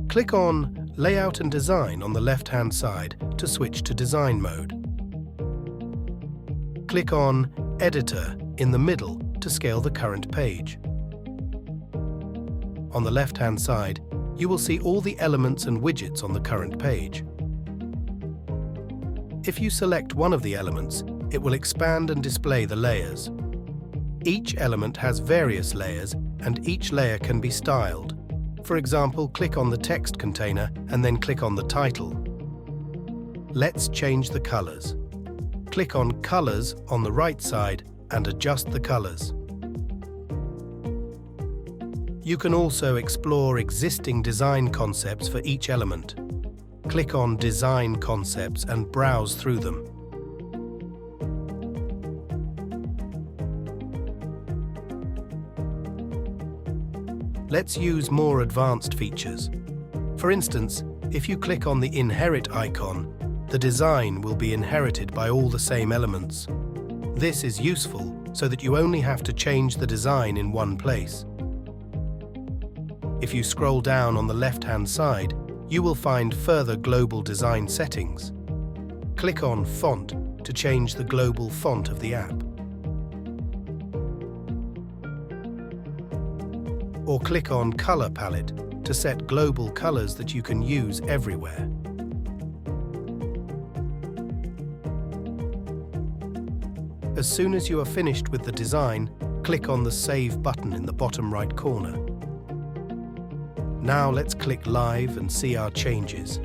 Click on Layout and Design on the left-hand side to switch to Design mode. Click on Editor in the middle to scale the current page. On the left-hand side, you will see all the elements and widgets on the current page. If you select one of the elements, it will expand and display the layers. Each element has various layers, and each layer can be styled. For example, click on the text container and then click on the title. Let's change the colors. Click on Colors on the right side and adjust the colors. You can also explore existing design concepts for each element. Click on Design Concepts and browse through them. Let's use more advanced features. For instance, if you click on the Inherit icon, the design will be inherited by all the same elements. This is useful so that you only have to change the design in one place. If you scroll down on the left-hand side, you will find further global design settings. Click on Font to change the global font of the app. Or click on Color Palette to set global colors that you can use everywhere. As soon as you are finished with the design, click on the Save button in the bottom right corner. Now let's click Live and see our changes.